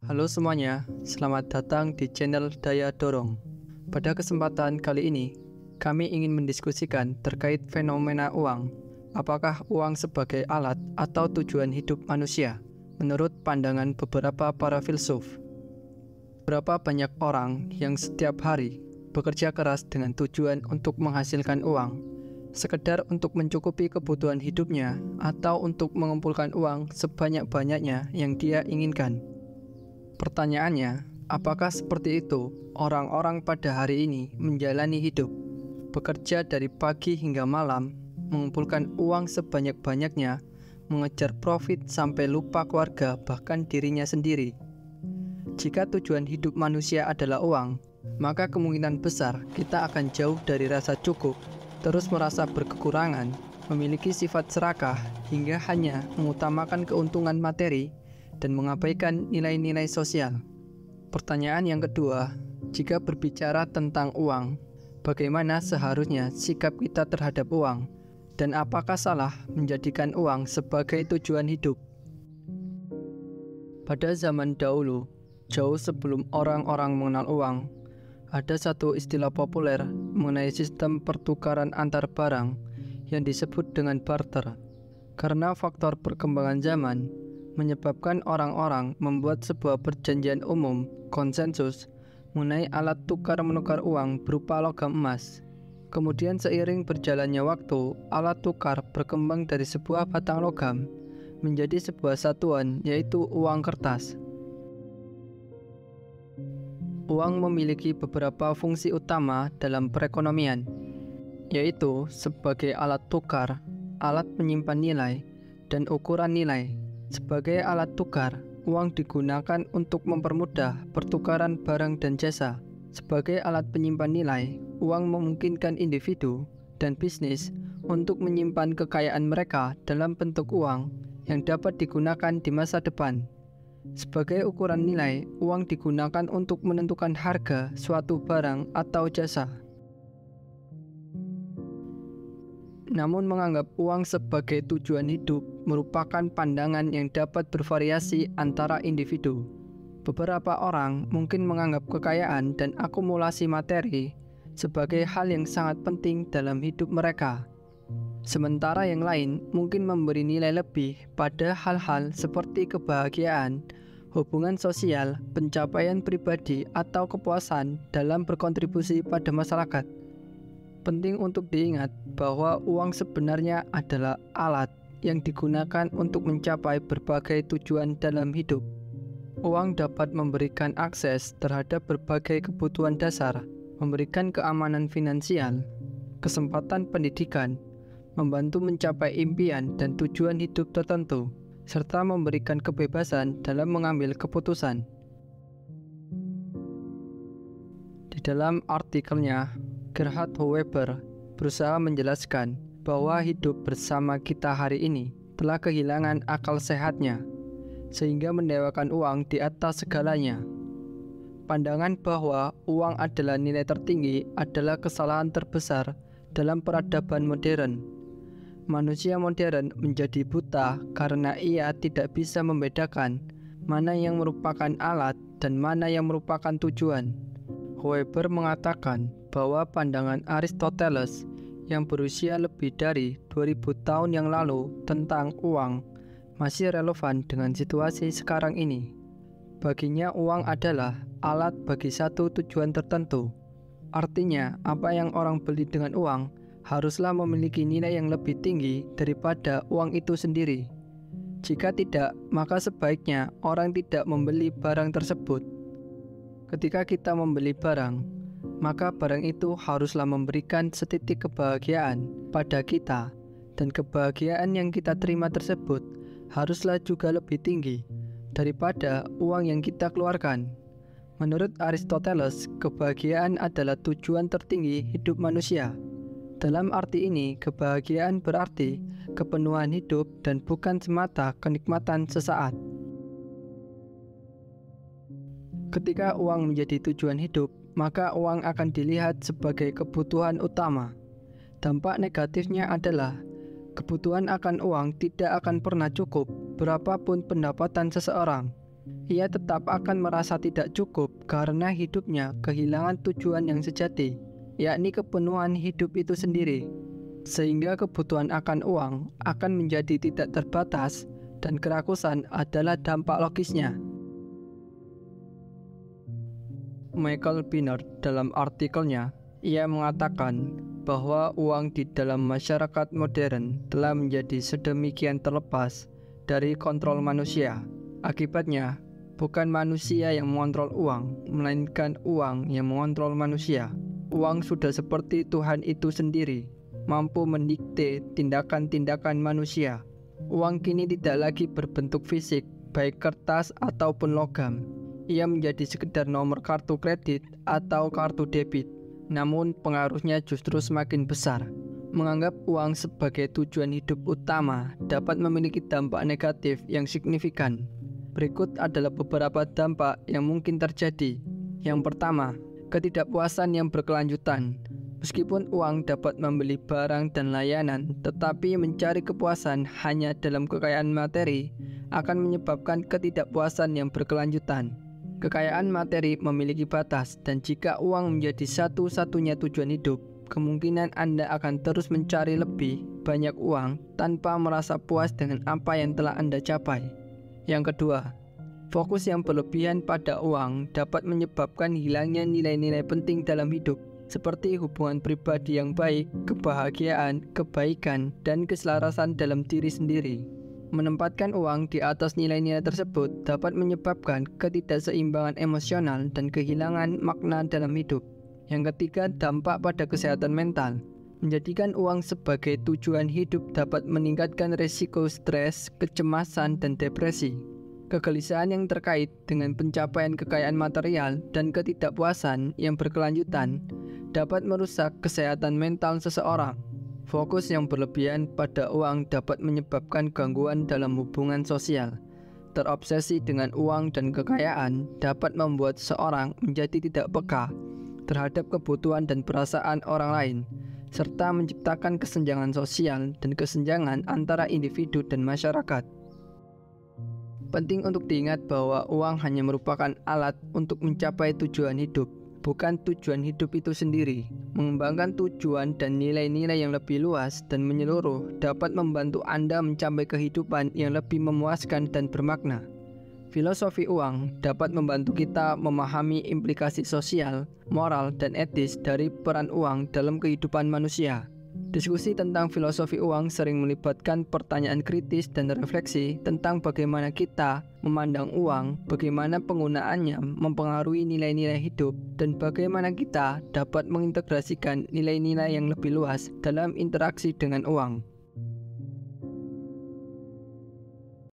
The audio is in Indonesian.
Halo semuanya, selamat datang di channel Daya Dorong. Pada kesempatan kali ini, kami ingin mendiskusikan terkait fenomena uang. Apakah uang sebagai alat atau tujuan hidup manusia? Menurut pandangan beberapa para filsuf, berapa banyak orang yang setiap hari bekerja keras dengan tujuan untuk menghasilkan uang, sekedar untuk mencukupi kebutuhan hidupnya atau untuk mengumpulkan uang sebanyak-banyaknya yang dia inginkan. Pertanyaannya, apakah seperti itu orang-orang pada hari ini menjalani hidup, bekerja dari pagi hingga malam, mengumpulkan uang sebanyak-banyaknya, mengejar profit sampai lupa keluarga bahkan dirinya sendiri? Jika tujuan hidup manusia adalah uang, maka kemungkinan besar kita akan jauh dari rasa cukup, terus merasa berkekurangan, memiliki sifat serakah, hingga hanya mengutamakan keuntungan materi dan mengabaikan nilai-nilai sosial. Pertanyaan yang kedua, jika berbicara tentang uang, bagaimana seharusnya sikap kita terhadap uang, dan apakah salah menjadikan uang sebagai tujuan hidup? Pada zaman dahulu, jauh sebelum orang-orang mengenal uang, ada satu istilah populer mengenai sistem pertukaran antar barang yang disebut dengan barter. Karena faktor perkembangan zaman menyebabkan orang-orang membuat sebuah perjanjian umum, konsensus, mengenai alat tukar-menukar uang berupa logam emas. Kemudian seiring berjalannya waktu, alat tukar berkembang dari sebuah batang logam menjadi sebuah satuan, yaitu uang kertas. Uang memiliki beberapa fungsi utama dalam perekonomian, yaitu sebagai alat tukar, alat penyimpan nilai, dan ukuran nilai. Sebagai alat tukar, uang digunakan untuk mempermudah pertukaran barang dan jasa. Sebagai alat penyimpan nilai, uang memungkinkan individu dan bisnis untuk menyimpan kekayaan mereka dalam bentuk uang yang dapat digunakan di masa depan. Sebagai ukuran nilai, uang digunakan untuk menentukan harga suatu barang atau jasa. Namun menganggap uang sebagai tujuan hidup merupakan pandangan yang dapat bervariasi antara individu. Beberapa orang mungkin menganggap kekayaan dan akumulasi materi sebagai hal yang sangat penting dalam hidup mereka. Sementara yang lain mungkin memberi nilai lebih pada hal-hal seperti kebahagiaan, hubungan sosial, pencapaian pribadi, atau kepuasan dalam berkontribusi pada masyarakat. Penting untuk diingat bahwa uang sebenarnya adalah alat yang digunakan untuk mencapai berbagai tujuan dalam hidup. Uang dapat memberikan akses terhadap berbagai kebutuhan dasar, memberikan keamanan finansial, kesempatan pendidikan, membantu mencapai impian dan tujuan hidup tertentu, serta memberikan kebebasan dalam mengambil keputusan. Di dalam artikelnya, Gerhard Weber berusaha menjelaskan bahwa hidup bersama kita hari ini telah kehilangan akal sehatnya, sehingga mendewakan uang di atas segalanya. Pandangan bahwa uang adalah nilai tertinggi adalah kesalahan terbesar dalam peradaban modern. Manusia modern menjadi buta karena ia tidak bisa membedakan mana yang merupakan alat dan mana yang merupakan tujuan. Weber mengatakan bahwa pandangan Aristoteles yang berusia lebih dari 2000 tahun yang lalu tentang uang masih relevan dengan situasi sekarang ini. Baginya uang adalah alat bagi satu tujuan tertentu. Artinya, apa yang orang beli dengan uang haruslah memiliki nilai yang lebih tinggi daripada uang itu sendiri. Jika tidak, maka sebaiknya orang tidak membeli barang tersebut. Ketika kita membeli barang, maka barang itu haruslah memberikan setitik kebahagiaan pada kita, dan kebahagiaan yang kita terima tersebut haruslah juga lebih tinggi daripada uang yang kita keluarkan. Menurut Aristoteles, kebahagiaan adalah tujuan tertinggi hidup manusia. Dalam arti ini, kebahagiaan berarti kepenuhan hidup dan bukan semata kenikmatan sesaat. Ketika uang menjadi tujuan hidup, maka uang akan dilihat sebagai kebutuhan utama. Dampak negatifnya adalah kebutuhan akan uang tidak akan pernah cukup berapapun pendapatan seseorang. ia tetap akan merasa tidak cukup karena hidupnya kehilangan tujuan yang sejati, yakni kepenuhan hidup itu sendiri. Sehingga kebutuhan akan uang akan menjadi tidak terbatas dan kerakusan adalah dampak logisnya. Michael Pinard dalam artikelnya, ia mengatakan bahwa uang di dalam masyarakat modern telah menjadi sedemikian terlepas dari kontrol manusia. Akibatnya, bukan manusia yang mengontrol uang, melainkan uang yang mengontrol manusia. Uang sudah seperti Tuhan itu sendiri, mampu mendikte tindakan-tindakan manusia. Uang kini tidak lagi berbentuk fisik, baik kertas ataupun logam. Ia menjadi sekedar nomor kartu kredit atau kartu debit. Namun pengaruhnya justru semakin besar. Menganggap uang sebagai tujuan hidup utama dapat memiliki dampak negatif yang signifikan. Berikut adalah beberapa dampak yang mungkin terjadi. Yang pertama, ketidakpuasan yang berkelanjutan. Meskipun uang dapat membeli barang dan layanan, tetapi mencari kepuasan hanya dalam kekayaan materi akan menyebabkan ketidakpuasan yang berkelanjutan. Kekayaan materi memiliki batas, dan jika uang menjadi satu-satunya tujuan hidup, kemungkinan Anda akan terus mencari lebih banyak uang tanpa merasa puas dengan apa yang telah Anda capai. Yang kedua, fokus yang berlebihan pada uang dapat menyebabkan hilangnya nilai-nilai penting dalam hidup, seperti hubungan pribadi yang baik, kebahagiaan, kebaikan, dan keselarasan dalam diri sendiri. Menempatkan uang di atas nilai-nilai tersebut dapat menyebabkan ketidakseimbangan emosional dan kehilangan makna dalam hidup. Yang ketiga, dampak pada kesehatan mental. Menjadikan uang sebagai tujuan hidup dapat meningkatkan risiko stres, kecemasan, dan depresi. Kegelisahan yang terkait dengan pencapaian kekayaan material dan ketidakpuasan yang berkelanjutan dapat merusak kesehatan mental seseorang. Fokus yang berlebihan pada uang dapat menyebabkan gangguan dalam hubungan sosial. Terobsesi dengan uang dan kekayaan dapat membuat seorang menjadi tidak peka terhadap kebutuhan dan perasaan orang lain, serta menciptakan kesenjangan sosial dan kesenjangan antara individu dan masyarakat. Penting untuk diingat bahwa uang hanya merupakan alat untuk mencapai tujuan hidup, bukan tujuan hidup itu sendiri. Mengembangkan tujuan dan nilai-nilai yang lebih luas dan menyeluruh dapat membantu Anda mencapai kehidupan yang lebih memuaskan dan bermakna. Filosofi uang dapat membantu kita memahami implikasi sosial, moral, dan etis dari peran uang dalam kehidupan manusia. Diskusi tentang filosofi uang sering melibatkan pertanyaan kritis dan refleksi tentang bagaimana kita memandang uang, bagaimana penggunaannya mempengaruhi nilai-nilai hidup, dan bagaimana kita dapat mengintegrasikan nilai-nilai yang lebih luas dalam interaksi dengan uang.